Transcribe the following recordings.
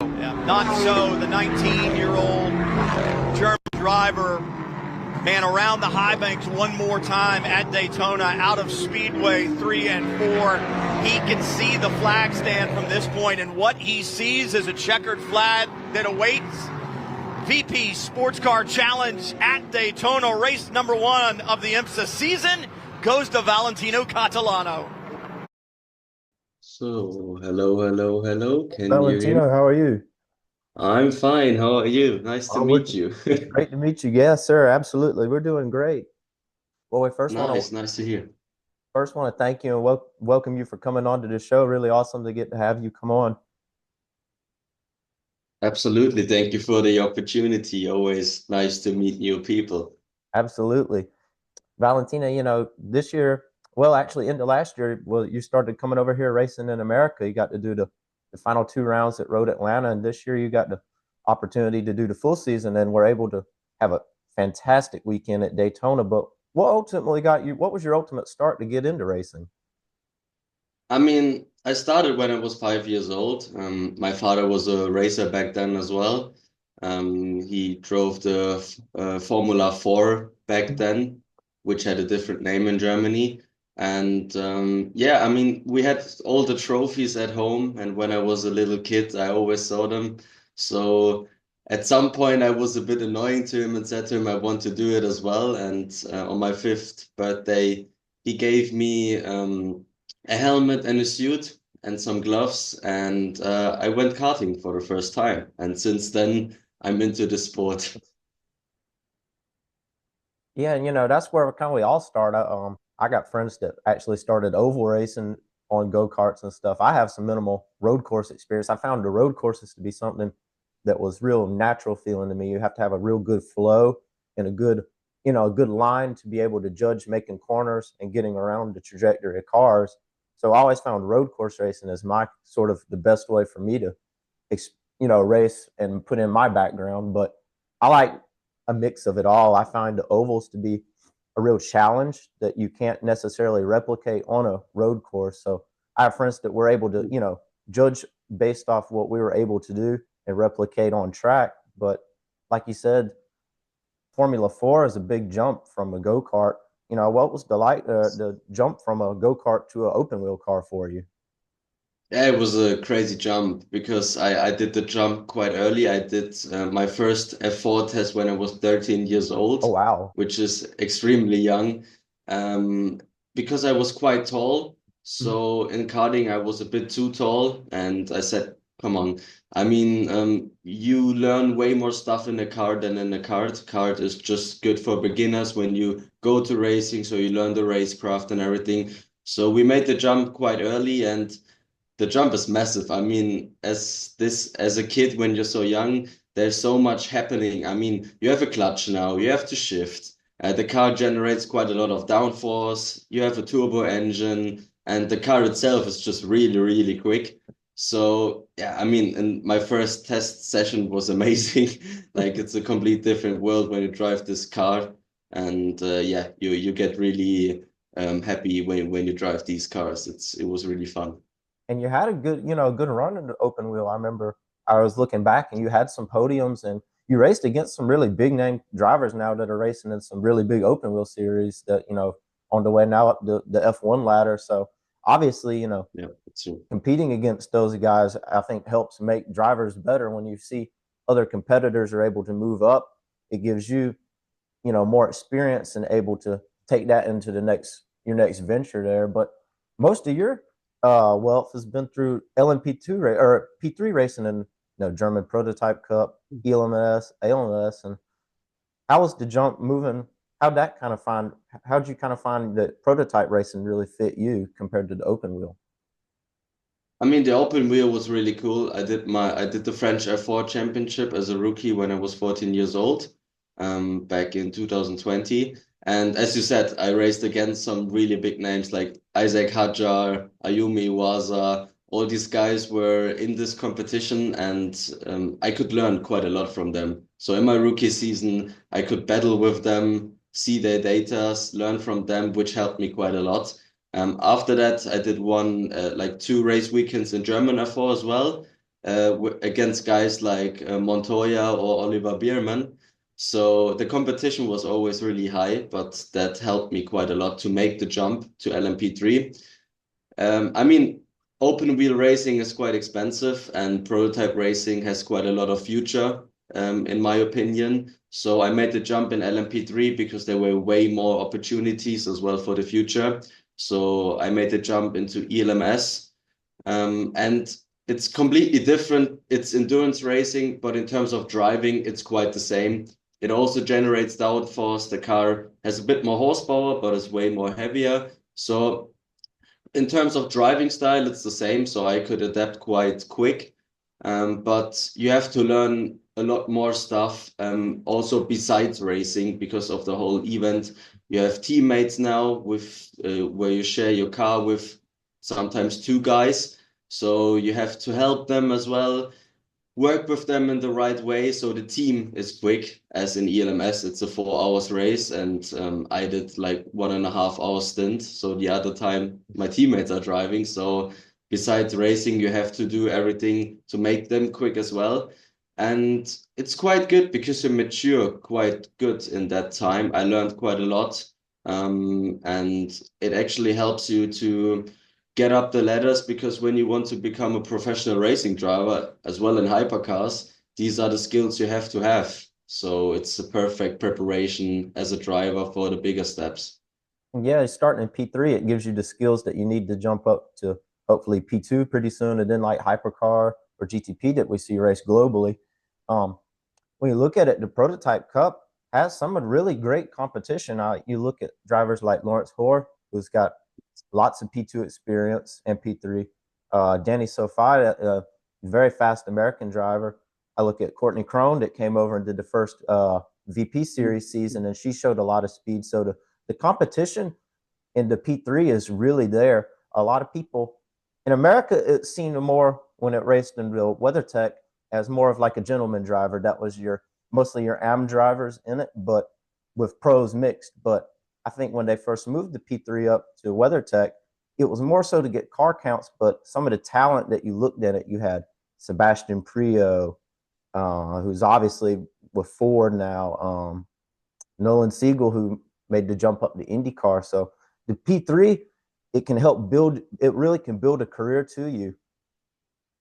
Yeah, not so the 19-year-old German driver. Man, around the high banks one more time at Daytona, out of Speedway 3 and 4. He can see the flag stand from this point, and what he sees is a checkered flag that awaits VP Sports Car Challenge at Daytona. Race number 1 of the IMSA season goes to Valentino Catalano. So, hello. Can you hear me? Valentino, how are you? I'm fine. How are you? Nice to Oh, we're meet you. great to meet you. Yes, sir. Absolutely. We're doing great. Well, we Nice to hear. first want to thank you and welcome you for coming on to the show. Really awesome to get to have you come on. Absolutely. Thank you for the opportunity. Always nice to meet new people. Absolutely. Valentina, this year, well, actually into last year, well, you started coming over here racing in America. You got to do the final 2 rounds at Road Atlanta, and this year you got the opportunity to do the full season, and we're able to have a fantastic weekend at Daytona. But what was your ultimate start to get into racing? I mean, I started when I was 5 years old. My father was a racer back then as well. He drove the Formula 4 back then, which had a different name in Germany. And yeah, I mean, we had all the trophies at home. And when I was a little kid, I always saw them. So at some point, I was a bit annoying to him and said to him, I want to do it as well. And on my fifth birthday, he gave me a helmet and a suit and some gloves, and I went karting for the first time. And since then, I'm into the sport. Yeah, and that's where kind of we all start. I got friends that actually started oval racing on go-karts and stuff. I have some minimal road course experience. I found the road courses to be something that was real natural feeling to me. You have to have a real good flow and a good line to be able to judge making corners and getting around the trajectory of cars. So I always found road course racing as my sort of the best way for me to, race and put in my background. But I like a mix of it all. I find the ovals to be a real challenge that you can't necessarily replicate on a road course. So I have friends that were able to, judge based off what we were able to do and replicate on track. But like you said, Formula 4 is a big jump from a go kart. What was the jump from a go kart to an open wheel car for you? Yeah, it was a crazy jump because I did the jump quite early. I did my first F4 test when I was 13 years Oh, old, wow. which is extremely young. Um, because I was quite tall. So in karting, I was a bit too tall. And I said, come on. I mean, you learn way more stuff in a car than in a kart. Kart is just good for beginners when you go to racing. So you learn the racecraft and everything. So we made the jump quite early, and the jump is massive. I mean, as a kid when you're so young, there's so much happening. I mean, you have a clutch now, you have to shift. The car generates quite a lot of downforce. You have a turbo engine, and the car itself is just really quick. So yeah, I mean, and my first test session was amazing. Like it's a complete different world when you drive this car, and yeah, you get really happy when you drive these cars. It was really fun. And you had a good run in the open wheel. I remember I was looking back and you had some podiums and you raced against some really big name drivers now that are racing in some really big open wheel series that, on the way now up the F1 ladder. So obviously, Yeah, that's true. competing against those guys, I think helps make drivers better when you see other competitors are able to move up. It gives you, more experience and able to take that into your next venture there. But most of your wealth has been through LMP2 or P3 racing and German Prototype Cup, ELMS, ALMS, and how was the jump moving? How'd you kind of find that prototype racing really fit you compared to the open wheel? I mean, the open wheel was really cool. I did the French F4 championship as a rookie when I was 14 years old, back in 2020. And as you said, I raced against some really big names like Isaac Hadjar, Ayumi Iwasa. All these guys were in this competition, and I could learn quite a lot from them. So in my rookie season, I could battle with them, see their data, learn from them, which helped me quite a lot. After that, I did like two race weekends in German F4 as well. against guys like Montoya or Oliver Biermann. So the competition was always really high, but that helped me quite a lot to make the jump to LMP3. I mean, open wheel racing is quite expensive, and prototype racing has quite a lot of future, in my opinion. So I made the jump in LMP3 because there were way more opportunities as well for the future. So I made the jump into ELMS, and it's completely different. It's endurance racing, but in terms of driving, it's quite the same. It also generates downforce. The car has a bit more horsepower, but it's way more heavier. So in terms of driving style, it's the same, so I could adapt quite quick. But you have to learn a lot more stuff, also besides racing, because of the whole event. You have teammates now with where you share your car with sometimes two guys, so you have to help them as well, work with them in the right way so the team is quick. As in ELMS, it's a 4 hours race, and I did like 1.5 hour stint. So the other time my teammates are driving. So besides racing, you have to do everything to make them quick as well. And it's quite good because you mature quite good in that time. I learned quite a lot. And it actually helps you to get up the ladders, because when you want to become a professional racing driver as well in hypercars, these are the skills you have to have. So it's a perfect preparation as a driver for the bigger steps. Yeah, starting in P3, it gives you the skills that you need to jump up to hopefully P2 pretty soon, and then like hypercar or GTP that we see race globally. Um, when you look at it, the Prototype Cup has some really great competition. You look at drivers like Lawrence Hoare, who's got lots of P2 experience and P3. Danny Sofia, a very fast American driver. I look at Courtney Crone that came over and did the first VP Series season, and she showed a lot of speed. So the competition in the P3 is really there. A lot of people in America, it seemed more when it raced in real WeatherTech as more of like a gentleman driver. That was your mostly your AM drivers in it, but with pros mixed. But I think when they first moved the P3 up to WeatherTech, it was more so to get car counts, but some of the talent that you looked at it, you had Sebastian Prio, who's obviously with Ford now, Nolan Siegel, who made the jump up to IndyCar. So the P3, it can help build, it really can build a career to you.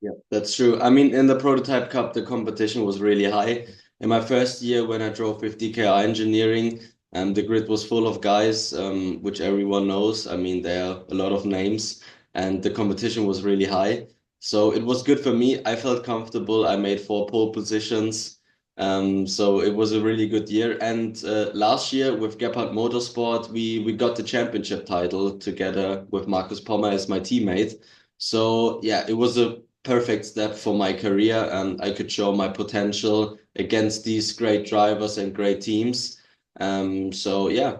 Yeah, that's true. I mean, in the Prototype Cup, the competition was really high. In my first year, when I drove with DKR Engineering, the grid was full of guys, which everyone knows. I mean, there are a lot of names, and the competition was really high. So it was good for me. I felt comfortable. I made 4 pole positions. So it was a really good year. And last year with Gebhardt Motorsport, we got the championship title together with Marcus Pommer as my teammate. So yeah, it was a perfect step for my career, and I could show my potential against these great drivers and great teams. So yeah,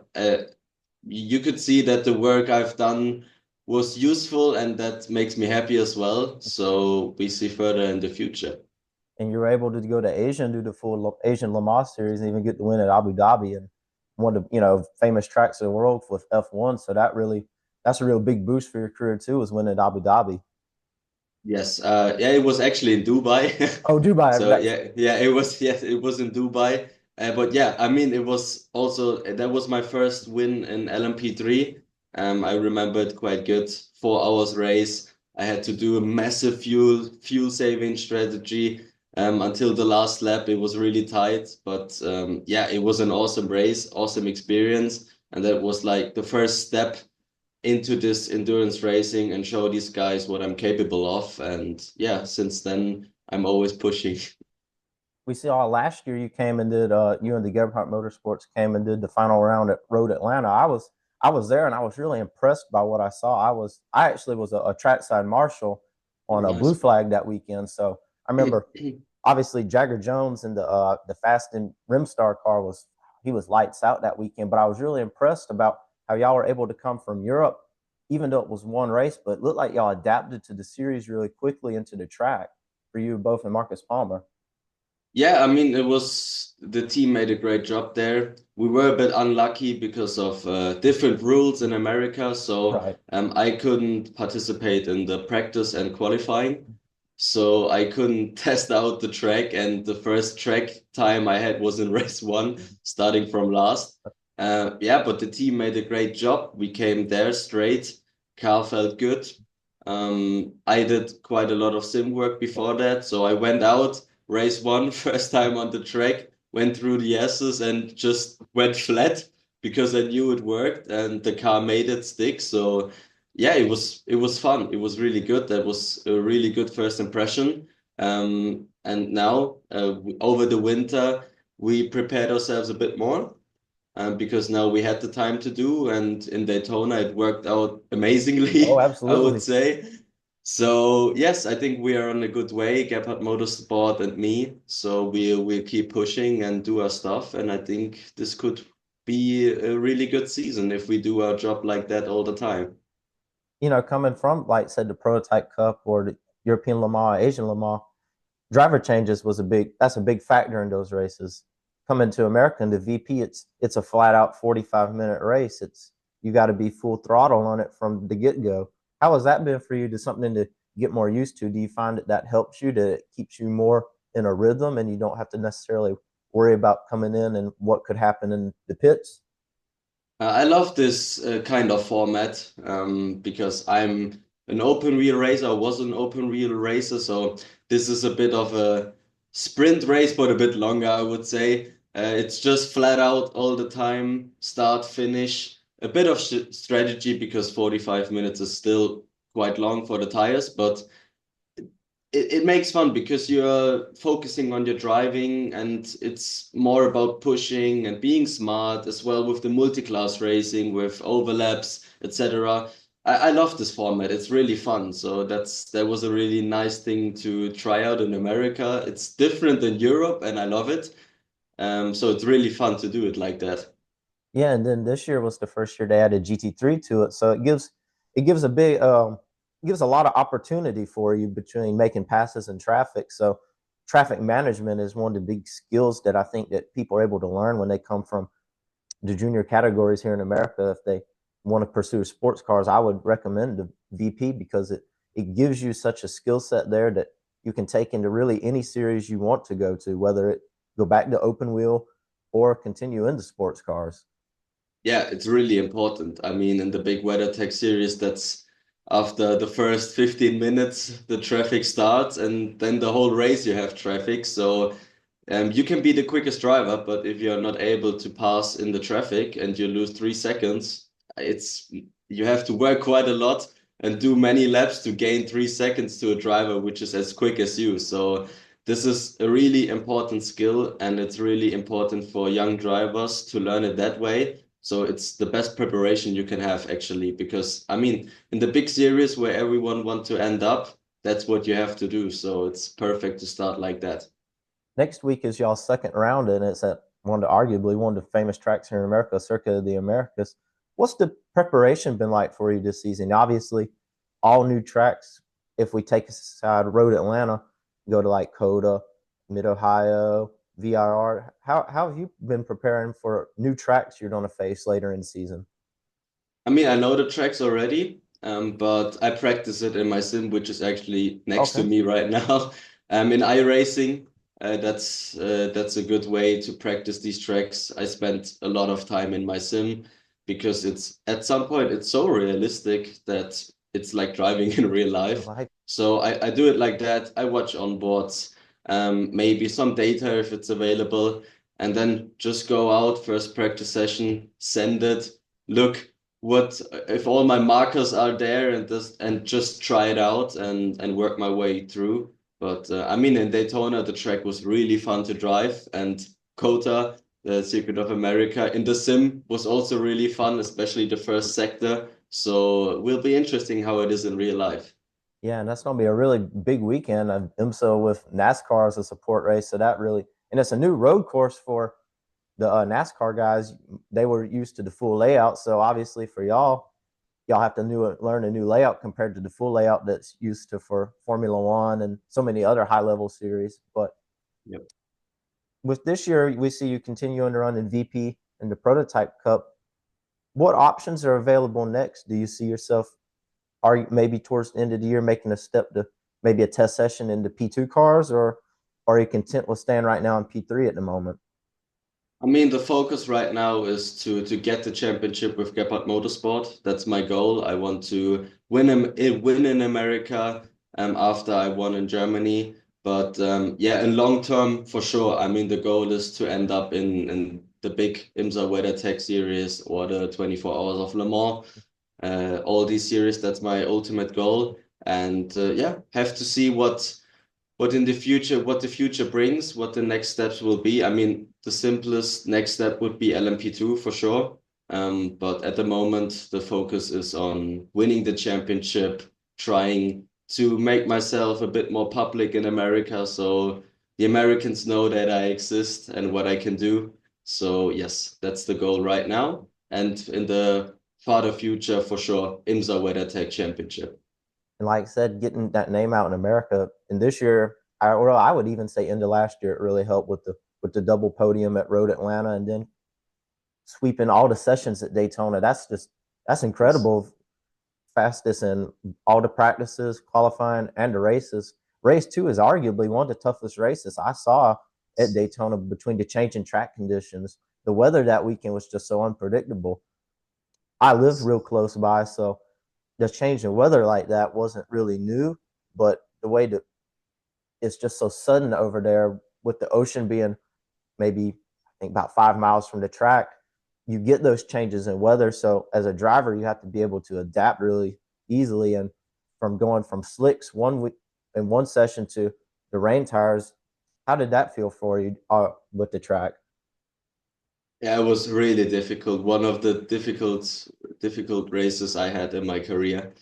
you could see that the work I've done was useful, and that makes me happy as well. So we see further in the future. And you're able to go to Asia and do the full Asian Le Mans series and even get the win at Abu Dhabi and one of the famous tracks of the world with F1. So that's a real big boost for your career too, is winning at Abu Dhabi. Yes, yeah, it was actually in Dubai. Oh, Dubai. So yeah, it was yes, it was in Dubai. But yeah, I mean, it was also that was my first win in LMP3. I remember it quite good. 4 hours race. I had to do a massive fuel saving strategy until the last lap. It was really tight, but yeah, it was an awesome race, awesome experience, and that was like the first step into this endurance racing and show these guys what I'm capable of. And yeah, since then I'm always pushing. We saw last year you came and did you and the Gebhardt Motorsports came and did the final round at Road Atlanta. I was there and I was really impressed by what I saw. I actually was a trackside marshal Oh, on a blue nice. flag that weekend. So I remember obviously Jagger Jones in the Fast and Rimstar car he was lights out that weekend. But I was really impressed about how y'all were able to come from Europe, even though it was one race, but it looked like y'all adapted to the series really quickly into the track for you both and Marcus Palmer. Yeah, I mean, it was the team made a great job there. We were a bit unlucky because of different rules in America, so Right. I couldn't participate in the practice and qualifying. so I couldn't test out the track. And the first track time I had was in race one, starting from last. Yeah, but the team made a great job. We came there straight. Car felt good. I did quite a lot of sim work before that, so I went out, race one, first time on the track, went through the S's and just went flat because I knew it worked and the car made it stick. So yeah, it was fun. It was really good. That was a really good first impression. And now over the winter we prepared ourselves a bit more because now we had the time to do, and in Daytona it worked out Oh, amazingly, I would absolutely. say. So yes, I think we are on a good way, Gebhard Motorsport and me. So we'll keep pushing and do our stuff, and I think this could be a really good season if we do our job like that all the time. Coming from, like said, the Prototype Cup or the European Le Mans, Asian Le Mans, driver changes was that's a big factor in those races. Coming to America in the VP, it's a flat out 45-minute race. You got to be full throttle on it from the get go. How has that been for you? To something to get more used to? Do you find that helps you, that it keeps you more in a rhythm and you don't have to necessarily worry about coming in and what could happen in the pits? I love this kind of format because I'm an open wheel racer. I was an open wheel racer, so this is a bit of a sprint race, but a bit longer, I would say. It's just flat out all the time, start, finish. A bit of strategy because 45 minutes is still quite long for the tires, but it makes fun because you're focusing on your driving and it's more about pushing and being smart as well with the multi-class racing with overlaps, etc. I love this format. It's really fun. So that was a really nice thing to try out in America. It's different than Europe and I love it. So it's really fun to do it like that. Yeah, and then this year was the first year they added GT3 to it, so it gives a big it gives a lot of opportunity for you between making passes and traffic. So traffic management is one of the big skills that I think that people are able to learn when they come from the junior categories here in America. If they want to pursue sports cars, I would recommend the VP because it gives you such a skill set there that you can take into really any series you want to go to, whether it go back to open wheel or continue into sports cars. Yeah, it's really important. I mean, in the big WeatherTech series, that's after the first 15 minutes, the traffic starts, and then the whole race you have traffic. So you can be the quickest driver, but if you're not able to pass in the traffic and you lose 3 seconds, it's you have to work quite a lot and do many laps to gain 3 seconds to a driver which is as quick as you. So this is a really important skill, and it's really important for young drivers to learn it that way. So it's the best preparation you can have actually, because I mean, in the big series where everyone want to end up, that's what you have to do. So it's perfect to start like that. Next week is y'all's second round, and it's at arguably one of the famous tracks here in America, Circuit of the Americas. What's the preparation been like for you this season? Obviously, all new tracks. If we take aside Road Atlanta, go to like Coda, Mid Ohio, VIR. How have you been preparing for new tracks you're going to face later in the season? I mean, I know the tracks already, but I practice it in my sim, which is actually next to Okay. me right now. In iRacing, that's a good way to practice these tracks. I spent a lot of time in my sim because it's at some point it's so realistic that it's like driving in real life. Like, So I do it like that. I watch onboards, maybe some data if it's available, and then just go out first practice session, send it, look what if all my markers are there and just try it out and work my way through. But I mean, in Daytona, the track was really fun to drive, and Kota, the Circuit of America, in the sim was also really fun, especially the first sector. So it will be interesting how it is in real life. yeah, and that's going to be a really big weekend of IMSA with NASCAR as a support race. So that really, and it's a new road course for the NASCAR guys. They were used to the full layout, so obviously for y'all have to learn a new layout compared to the full layout that's used to for Formula One and so many other high level series. But Yep. with this year, we see you continuing to run in VP and the Prototype Cup. What options are available next? Do you see yourself, are you maybe towards the end of the year making a step to maybe a test session in the P2 cars, or are you content with staying right now in P3 at the moment? I mean, the focus right now is to get the championship with Gephardt Motorsport. That's my goal. I want to win in America after I won in Germany. But yeah, in long term, for sure. I mean, the goal is to end up in the big IMSA WeatherTech series or the 24 Hours of Le Mans. All these series, that's my ultimate goal. And yeah, have to see what in the future, what the future brings, what the next steps will be. I mean, the simplest next step would be LMP2 for sure. But at the moment, the focus is on winning the championship, trying to make myself a bit more public in America, so the Americans know that I exist and what I can do. So yes, that's the goal right now. And in the farther future, for sure, IMSA WeatherTech Championship. And like I said, getting that name out in America. And this year, I would even say into last year, it really helped with the double podium at Road Atlanta, and then sweeping all the sessions at Daytona. That's Yes. incredible. Fastest in all the practices, qualifying, and the races. Race two is arguably one of the toughest races I saw at Daytona between the changing track conditions. The weather that weekend was just so unpredictable. I live real close by, so the change in weather like that wasn't really new, but the way that it's just so sudden over there with the ocean being maybe I think about 5 miles from the track, you get those changes in weather. So as a driver, you have to be able to adapt really easily. And from going from slicks one week in one session to the rain tires, how did that feel for you with the track? Yeah, it was really difficult. One of the difficult races I had in my career.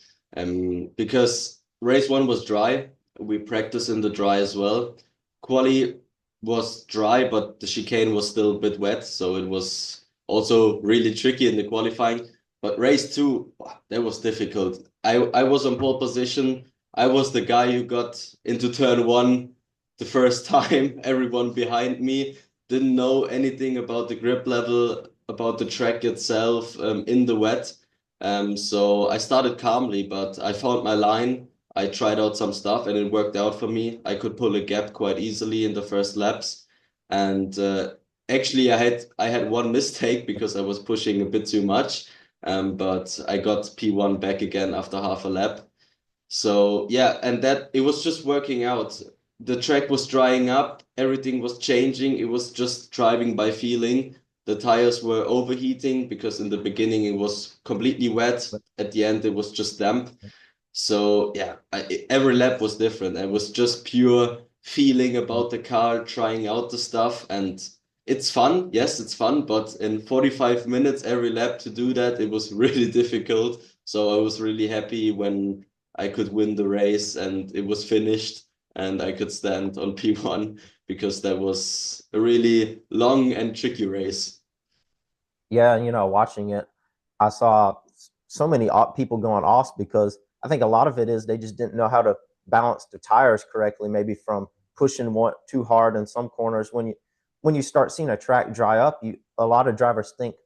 Because race one was dry. We practiced in the dry as well. Quali was dry, but the chicane was still a bit wet, so it was also really tricky in the qualifying. But race two, that was difficult. I was on pole position. I was the guy who got into turn one the first time. Everyone behind me didn't know anything about the grip level, about the track itself, in the wet. So I started calmly, but I found my line. I tried out some stuff and it worked out for me. I could pull a gap quite easily in the first laps. And actually I had one mistake because I was pushing a bit too much. But I got P1 back again after half a lap. So yeah, and that it was just working out. The track was drying up, everything was changing. It was just driving by feeling. The tires were overheating because in the beginning it was completely wet. At the end it was just damp. So yeah, every lap was different. It was just pure feeling about the car, trying out the stuff, and it's fun. Yes, it's fun, but in 45 minutes every lap to do that, it was really difficult. So I was really happy when I could win the race and it was finished and I could stand on P1 because that was a really long and tricky race. Yeah, watching it, I saw so many people going off because I think a lot of it is they just didn't know how to balance the tires correctly, maybe from pushing one too hard in some corners. When you start seeing a track dry up, a lot of drivers think,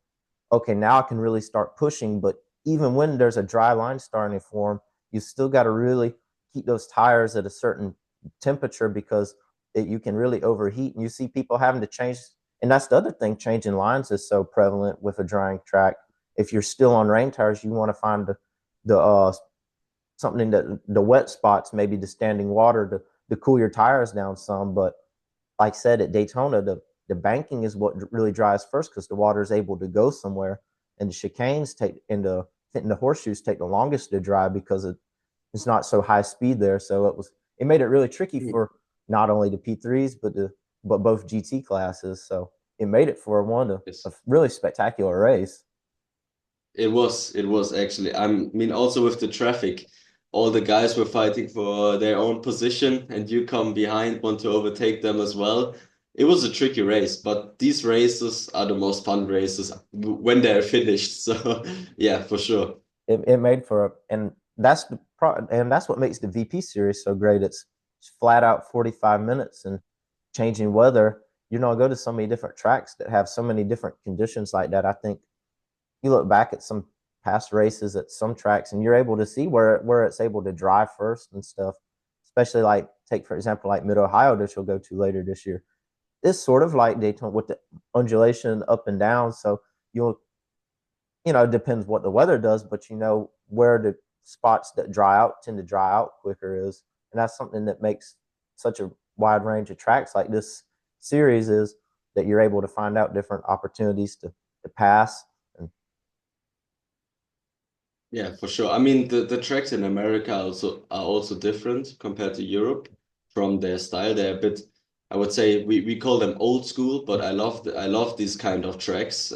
okay, now I can really start pushing. But even when there's a dry line starting to form, you still got to really keep those tires at a certain temperature because you can really overheat. And you see people having to change. And that's the other thing, changing lines is so prevalent with a drying track. If you're still on rain tires, you want to find the something in the wet spots, maybe the standing water to cool your tires down some. But like I said, at Daytona, the banking is what really dries first because the water is able to go somewhere, and the chicanes the horseshoes take the longest to dry because it's not so high speed there. So it made it really tricky for not only the P3s but both GT classes. So it made it for Yes. a really spectacular race. It was actually. I mean, also with the traffic, all the guys were fighting for their own position, and you come behind, want to overtake them as well. It was a tricky race, but these races are the most fun races when they're finished. So yeah, for sure. It made for and that's what makes the VP series so great. It's flat out 45 minutes and changing weather. Go to so many different tracks that have so many different conditions like that. I think you look back at some past races at some tracks and you're able to see where it's able to dry first and stuff. especially like take for example like Mid Ohio that you'll go to later this year. It's sort of like Daytona with the undulation up and down. So you'll, it depends what the weather does, but where the spots that dry out tend to dry out quicker is, and that's something that makes such a wide range of tracks like this series is that you're able to find out different opportunities to pass. And Yeah, for sure. I mean, the tracks in America are also different compared to Europe from their style. They're a bit, I would say, we call them old school, but I love these kind of tracks.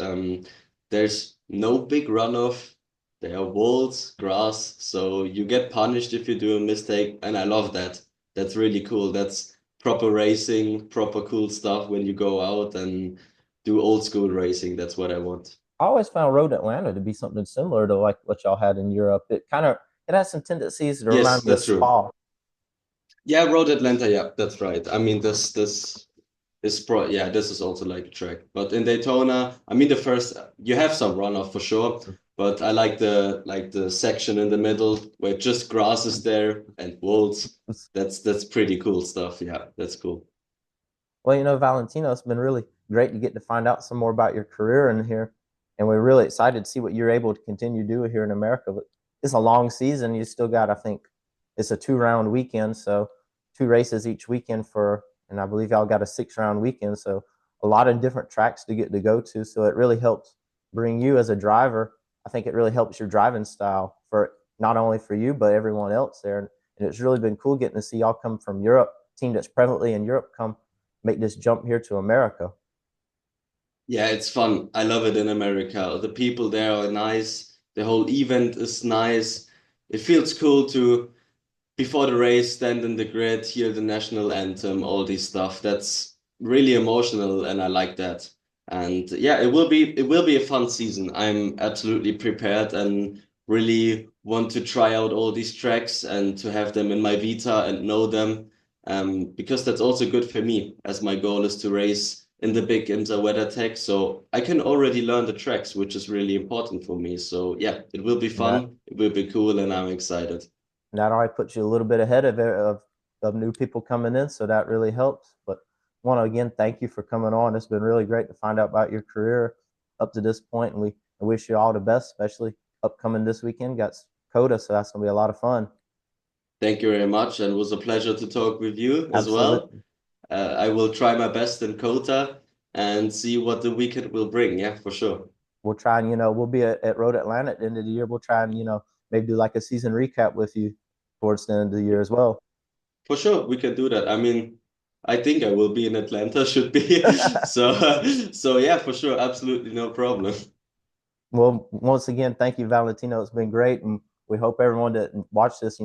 There's no big runoff. There are walls, grass, so you get punished if you do a mistake, and I love that. That's really cool. That's proper racing, proper cool stuff when you go out and do old school racing. That's what I want. I always found Road Atlanta to be something similar to like what y'all had in Europe. It has some tendencies to Yes, remind me of that's true. Spa. Yeah, Road Atlanta. Yeah, that's right. I mean, this is also like a track. But in Daytona, I mean, the first you have some runoff for sure, but I like the section in the middle where just grass is there and walls. That's pretty cool stuff. Yeah, that's cool. Well, Valentino, it's been really great to get to find out some more about your career in here. And we're really excited to see what you're able to continue to do here in America. But it's a long season. You still got, I think, it's a 2 round weekend. So 2 races each weekend and I believe y'all got a 6 round weekend. So a lot of different tracks to get to go to. So it really helps bring you as a driver. I think it really helps your driving style for not only for you, but everyone else there. And it's really been cool getting to see y'all come from Europe, team that's prevalently in Europe, come make this jump here to America. Yeah, it's fun. I love it in America. The people there are nice. The whole event is nice. It feels cool to before the race, stand in the grid, hear the national anthem, all this stuff. That's really emotional, and I like that. And yeah, it will be a fun season. I'm absolutely prepared and really want to try out all these tracks and to have them in my Vita and know them. Because that's also good for me, as my goal is to race in the big IMSA WeatherTech. So I can already learn the tracks, which is really important for me. So yeah, it will be And that fun, it will be cool, and I'm excited. and that already puts you a little bit ahead of new people coming in, so that really helps. But I want to again thank you for coming on. It's been really great to find out about your career up to this point, and we wish you all the best, especially upcoming this weekend. Got Coda, so that's gonna be a lot of fun. Thank you very much, and it was a pleasure to talk with you as well. Absolutely. I will try my best in Kota and see what the weekend will bring. Yeah, for sure. We'll try and we'll be at Road Atlanta at the end of the year. We'll try and maybe do like a season recap with you towards the end of the year as well. For sure, we can do that. I mean, I think I will be in Atlanta, should be. So yeah, for sure, absolutely no problem. Well, once again, thank you, Valentino. It's been great, and we hope everyone that watch this,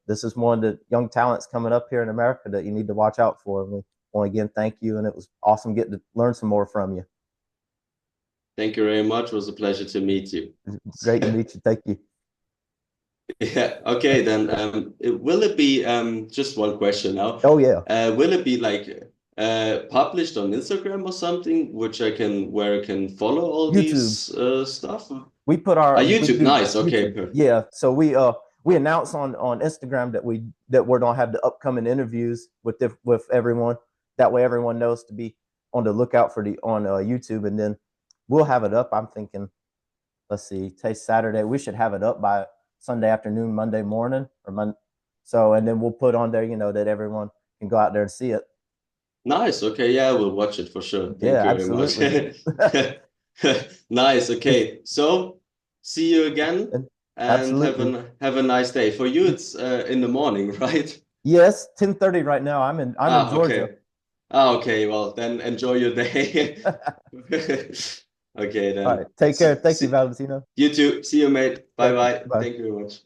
this is one of the young talents coming up here in America that you need to watch out for. And we want again thank you, and it was awesome getting to learn some more from you. Thank you very much. It was a pleasure to meet you. Great to meet you. Thank you. Yeah, okay, then will it be just one question now? Oh yeah, Will it be like published on Instagram or something, where I can follow all YouTube. these stuff? We put we YouTube, do nice. Okay, YouTube. perfect. Yeah, so we announce on Instagram that we're gonna have the upcoming interviews with everyone. That way, everyone knows to be on the lookout for the on YouTube, and then we'll have it up. I'm thinking, let's see, today's Saturday. We should have it up by Sunday afternoon, Monday morning, or Monday. So, and then we'll put on there, that everyone can go out there and see it. Nice. Okay, yeah, I will watch it for sure. Thank Yeah, you very much. absolutely. Nice. Okay, so see you again, and have Absolutely. a nice day. For you, it's in the morning, right? Yes, 10:30 right now. I'm in Georgia. Okay. Okay. Well, then enjoy your day. Okay, All right. then. Take care. Thank you, See Valentino. you too. See you, mate. Bye Thank you. bye. Bye. Thank you very much.